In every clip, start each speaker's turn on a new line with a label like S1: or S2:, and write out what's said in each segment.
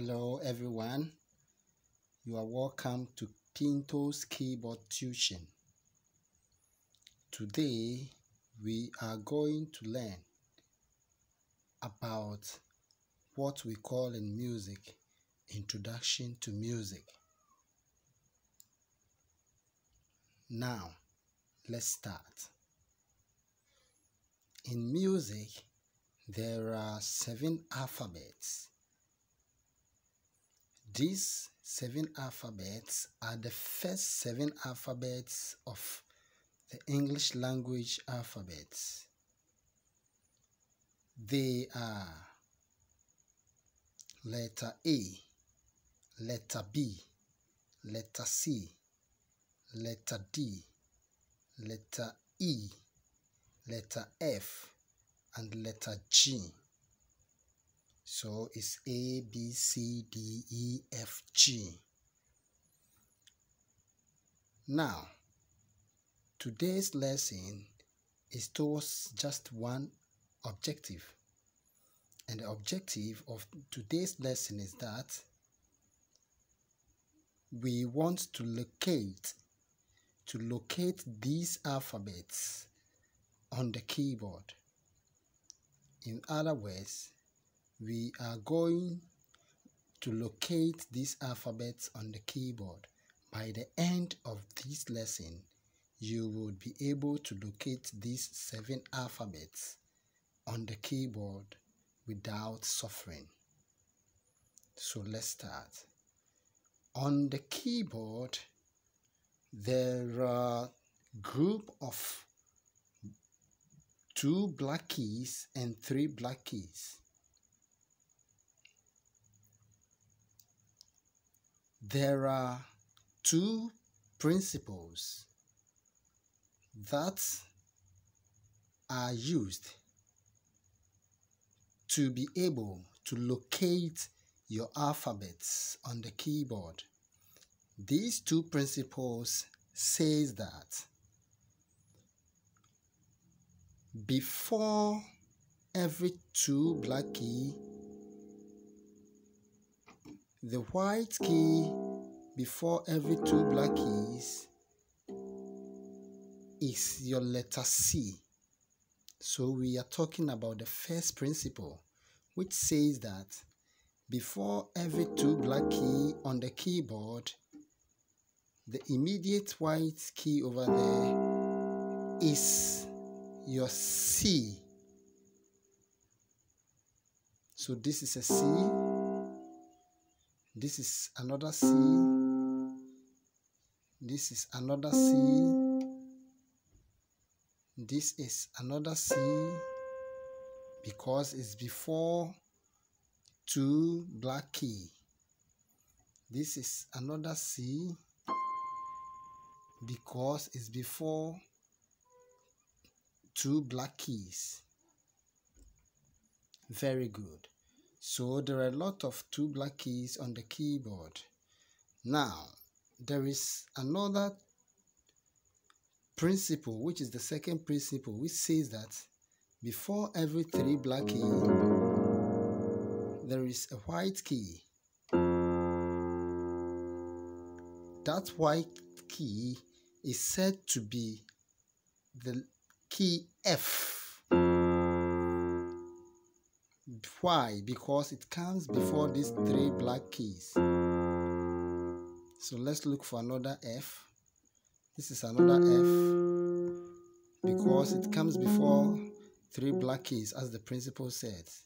S1: Hello everyone, you are welcome to Pinto's Keyboard Tuition. Today we are going to learn about what we call in music Introduction to Music. Now let's start. In music there are 7 alphabets. These 7 alphabets are the first 7 alphabets of the English language alphabets. They are letter A, letter B, letter C, letter D, letter E, letter F, and letter G. So it's A, B, C, D, E, F, G. Now, today's lesson is towards just one objective. And the objective of today's lesson is that we want to locate these alphabets on the keyboard. In other words, we are going to locate these alphabets on the keyboard. By the end of this lesson, you will be able to locate these 7 alphabets on the keyboard without suffering. So let's start. On the keyboard, there are a group of 2 black keys and 3 black keys. There are 2 principles that are used to be able to locate your alphabets on the keyboard. These 2 principles says that before every 2 black key, the white key before every 2 black keys is your letter C. So we are talking about the first principle, which says that before every 2 black key on the keyboard, the immediate white key over there is your C. So this is a C. This is another C. This is another C. This is another C because it's before 2 black key. This is another C because it's before 2 black keys. Very good. So there are a lot of 2 black keys on the keyboard. Now, there is another principle, which is the second principle, which says that before every 3 black key, there is a white key. That white key is said to be the key F. Why? Because it comes before these 3 black keys. So let's look for another F. This is another F because it comes before 3 black keys, as the principle says.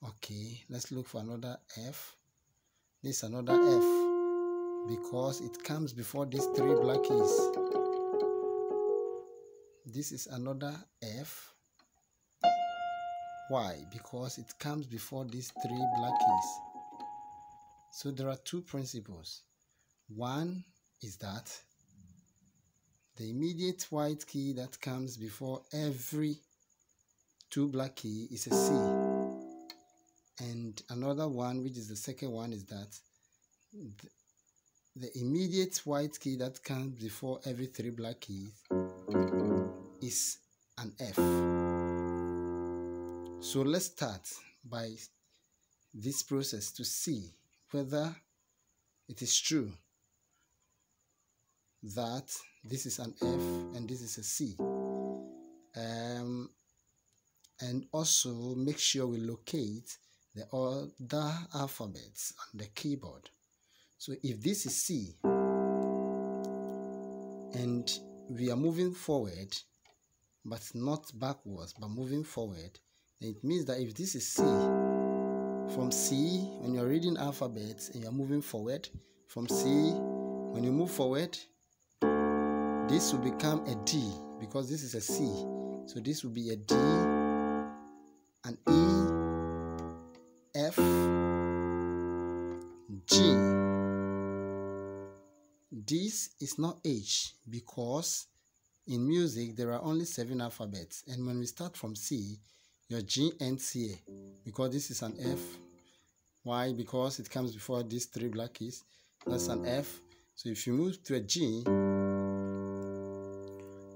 S1: Okay, let's look for another F. This is another F because it comes before these 3 black keys. This is another F. Why? Because it comes before these 3 black keys. So there are 2 principles. One is that the immediate white key that comes before every 2 black key is a C. And another one, which is the second one, is that the immediate white key that comes before every 3 black keys is an F. So let's start by this process to see whether it is true that this is an F and this is a C. And also make sure we locate the other alphabets on the keyboard. So if this is C and we are moving forward, but not backwards, but moving forward, then it means that if this is C, from C, when you're reading alphabets and you're moving forward, from C, when you move forward, this will become a D because this is a C. So this will be a D, an E, F, G. This is not H because in music there are only 7 alphabets, and when we start from C, your G ends here because this is an F. Why? Because it comes before these 3 black keys. That's an F. So if you move to a G,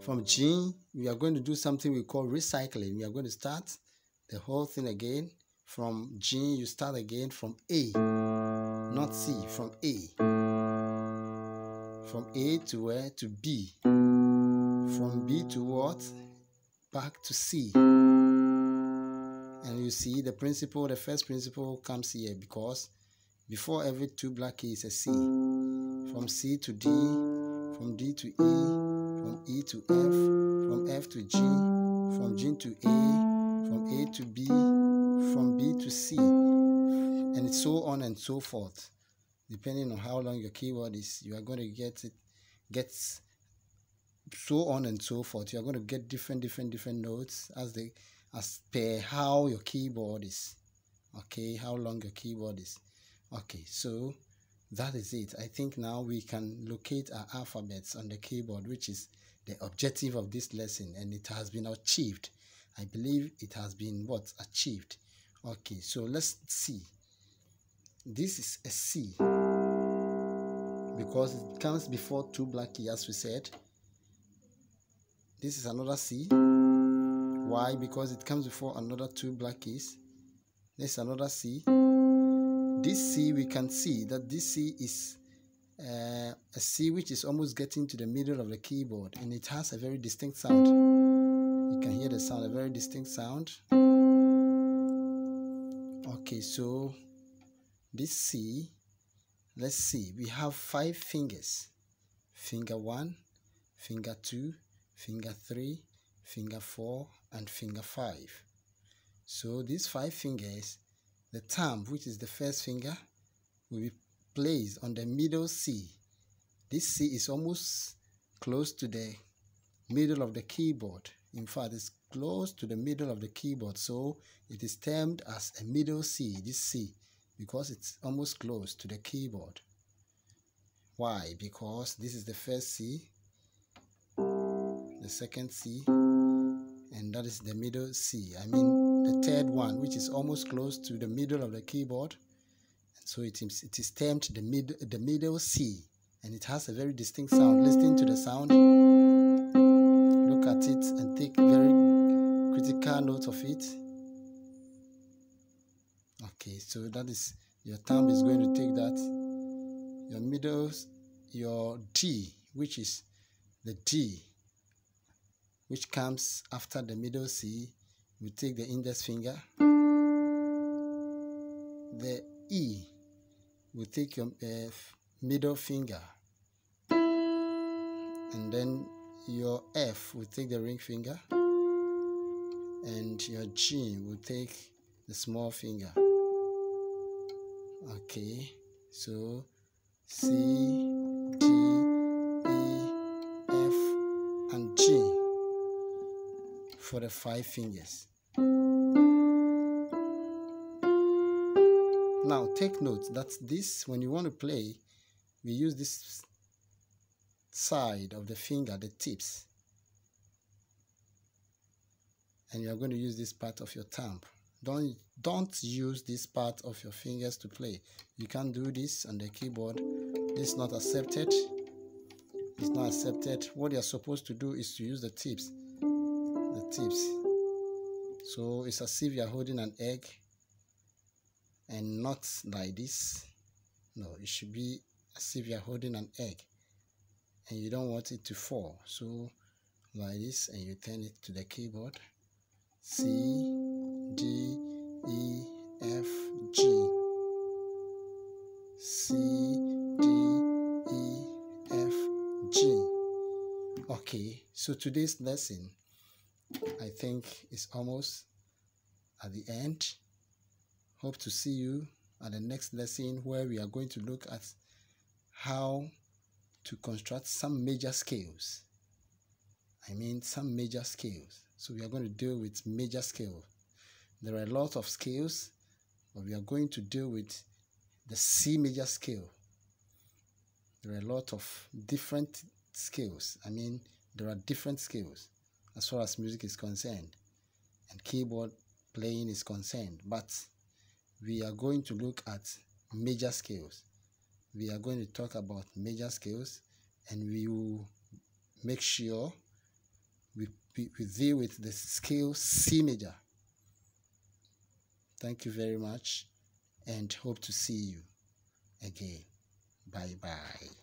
S1: from G, we are going to do something we call recycling. We are going to start the whole thing again. From G, you start again from A, not C, from A. From A to where? To B. From B to what? Back to C. And you see the principle, the first principle comes here because before every 2 black keys is a C. From C to D, from D to E, from E to F, from F to G, from G to A, from A to B, from B to C, and so on and so forth. Depending on how long your keyboard is, you are going to get so on and so forth. You are going to get different notes as per how your keyboard is. Okay, how long your keyboard is. Okay, so that is it. I think now we can locate our alphabets on the keyboard, which is the objective of this lesson, and it has been achieved. I believe it has been achieved. Okay, so let's see. This is a C because it comes before 2 black keys, as we said. This is another C. Why? Because it comes before another 2 black keys. This is another C. This C, we can see that this C is a C which is almost getting to the middle of the keyboard, and it has a very distinct sound. You can hear the sound, a very distinct sound. Okay, so this C, let's see, we have 5 fingers. Finger 1, finger 2, finger 3, finger 4, and finger 5. So these 5 fingers, the thumb, which is the first finger, will be placed on the middle C. This C is almost close to the middle of the keyboard. In fact, it's close to the middle of the keyboard, so it is termed as a middle C, this C, because it's almost close to the keyboard. Why? Because this is the first C, the second C, and that is the middle C. I mean the third one, which is almost close to the middle of the keyboard. So it is termed the middle C, and it has a very distinct sound. Listen to the sound, look at it, and take very critical note of it. Okay, so that is, your thumb is going to take that. Your middle, your D, which is the D, which comes after the middle C, you take the index finger. The E will take your middle finger, and then your F will take the ring finger, and your G will take the small finger. Okay, so C, D, E, F, and G for the 5 fingers. Now take note that this, when you want to play, we use this side of the finger, the tips, and you are going to use this part of your thumb. Don't use this part of your fingers to play. You can't do this on the keyboard. This is not accepted. It's not accepted. What you're supposed to do is to use the tips. The tips. So it's as if you're holding an egg, and not like this. No, it should be as if you're holding an egg and you don't want it to fall. So like this, and you turn it to the keyboard. C, D, E, F, G. C, D, E, F, G. Okay, so today's lesson, I think, is almost at the end. Hope to see you at the next lesson, where we are going to look at how to construct some major scales. Some major scales. So we are going to deal with major scale. There are a lot of scales, but we are going to deal with the C major scale. There are a lot of different scales. There are different scales as far as music is concerned and keyboard playing is concerned, but we are going to look at major scales. We are going to talk about major scales, and we will make sure we deal with the scale C major. Thank you very much, and hope to see you again. Bye bye.